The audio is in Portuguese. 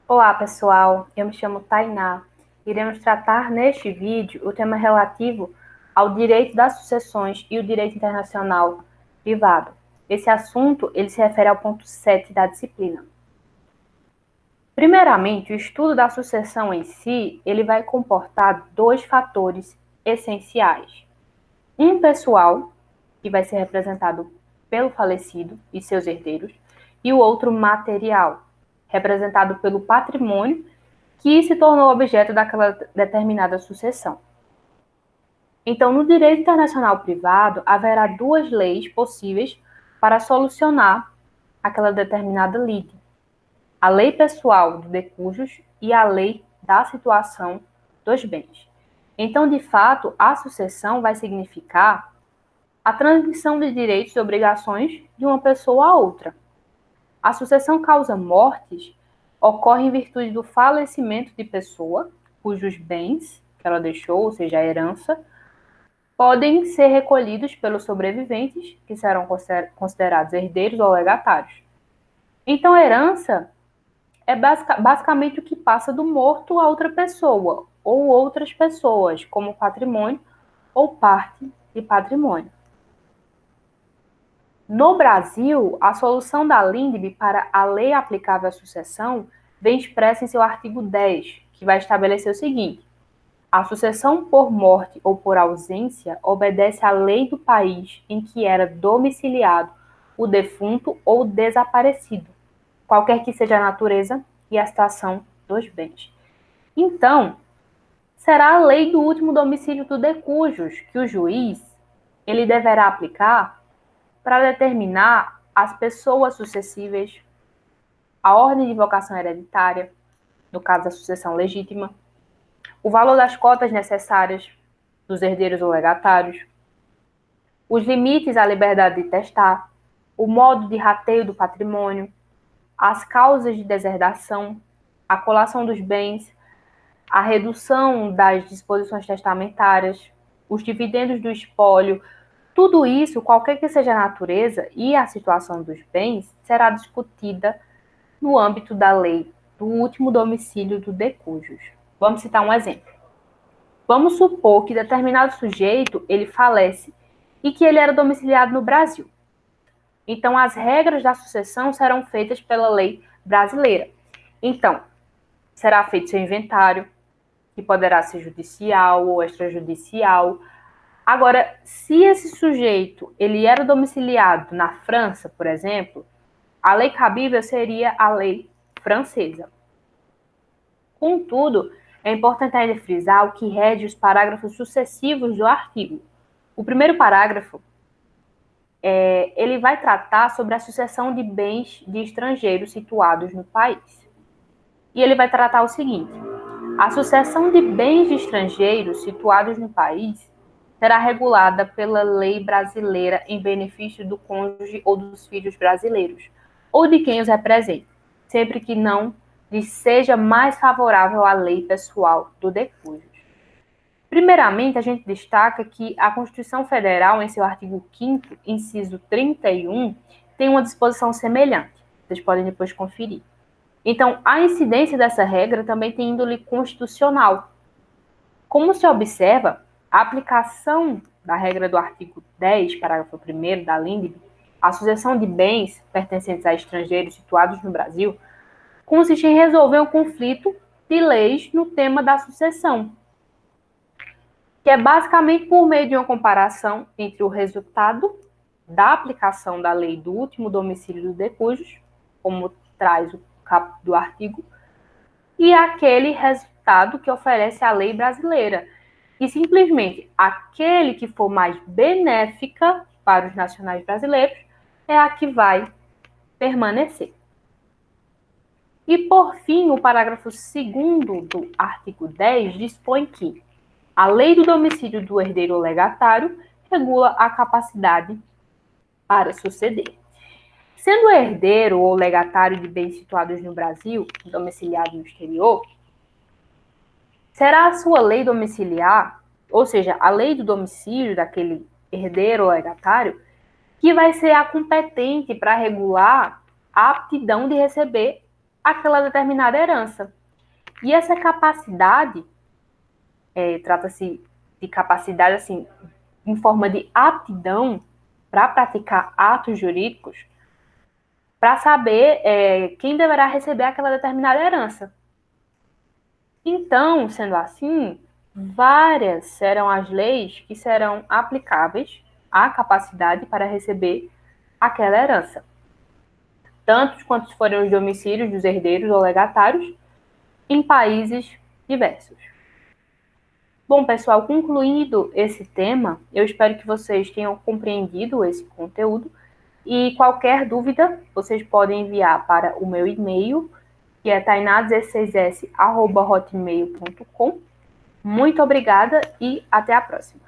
Olá, pessoal. Eu me chamo Tainá. Iremos tratar neste vídeo o tema relativo ao direito das sucessões e o direito internacional privado. Esse assunto ele se refere ao ponto 7 da disciplina. Primeiramente, o estudo da sucessão em si, ele vai comportar dois fatores essenciais. Um pessoal, que vai ser representado pelo falecido e seus herdeiros, e o outro material, representado pelo patrimônio que se tornou objeto daquela determinada sucessão. Então, no direito internacional privado, haverá duas leis possíveis para solucionar aquela determinada lide: a lei pessoal do de cujus e a lei da situação dos bens. Então, de fato, a sucessão vai significar a transmissão de direitos e obrigações de uma pessoa a outra. A sucessão causa mortes ocorre em virtude do falecimento de pessoa cujos bens que ela deixou, ou seja, a herança, podem ser recolhidos pelos sobreviventes, que serão considerados herdeiros ou legatários. Então, a herança é basicamente o que passa do morto a outra pessoa, ou outras pessoas, como patrimônio ou parte de patrimônio. No Brasil, a solução da LINDB para a lei aplicável à sucessão vem expressa em seu artigo 10, que vai estabelecer o seguinte: a sucessão por morte ou por ausência obedece à lei do país em que era domiciliado o defunto ou desaparecido, qualquer que seja a natureza e a situação dos bens. Então, será a lei do último domicílio do de cujus que o juiz ele deverá aplicar para determinar as pessoas sucessíveis, a ordem de vocação hereditária, no caso da sucessão legítima, o valor das cotas necessárias dos herdeiros ou legatários, os limites à liberdade de testar, o modo de rateio do patrimônio, as causas de deserdação, a colação dos bens, a redução das disposições testamentárias, os dividendos do espólio. Tudo isso, qualquer que seja a natureza e a situação dos bens, será discutida no âmbito da lei do último domicílio do de cujus. Vamos citar um exemplo. Vamos supor que determinado sujeito ele falece e que ele era domiciliado no Brasil. Então, as regras da sucessão serão feitas pela lei brasileira. Então, será feito seu inventário, que poderá ser judicial ou extrajudicial. Agora, se esse sujeito ele era domiciliado na França, por exemplo, a lei cabível seria a lei francesa. Contudo, é importante ainda frisar o que rege os parágrafos sucessivos do artigo. O primeiro parágrafo ele vai tratar sobre a sucessão de bens de estrangeiros situados no país. E ele vai tratar o seguinte: a sucessão de bens de estrangeiros situados no país será regulada pela lei brasileira em benefício do cônjuge ou dos filhos brasileiros, ou de quem os represente, sempre que não lhes seja mais favorável a lei pessoal do de cujus. Primeiramente, a gente destaca que a Constituição Federal, em seu artigo 5º, inciso 31, tem uma disposição semelhante. Vocês podem depois conferir. Então, a incidência dessa regra também tem índole constitucional. Como se observa, a aplicação da regra do artigo 10, parágrafo 1º da LINDB, a sucessão de bens pertencentes a estrangeiros situados no Brasil, consiste em resolver um conflito de leis no tema da sucessão, que é basicamente por meio de uma comparação entre o resultado da aplicação da lei do último domicílio do de cujus, como traz o caput do artigo, e aquele resultado que oferece a lei brasileira. E simplesmente aquele que for mais benéfica para os nacionais brasileiros é a que vai permanecer. E, por fim, o parágrafo 2º do artigo 10 dispõe que a lei do domicílio do herdeiro legatário regula a capacidade para suceder. Sendo herdeiro ou legatário de bens situados no Brasil, domiciliado no exterior, será a sua lei domiciliar, ou seja, a lei do domicílio daquele herdeiro ou legatário, que vai ser a competente para regular a aptidão de receber aquela determinada herança. E essa capacidade, trata-se de capacidade assim, em forma de aptidão para praticar atos jurídicos, para saber quem deverá receber aquela determinada herança. Então, sendo assim, várias serão as leis que serão aplicáveis à capacidade para receber aquela herança, tantos quantos forem os domicílios dos herdeiros ou legatários, em países diversos. Bom, pessoal, concluído esse tema, eu espero que vocês tenham compreendido esse conteúdo e qualquer dúvida, vocês podem enviar para o meu e-mail, que é tainá16s@hotmail.com. Muito obrigada e até a próxima.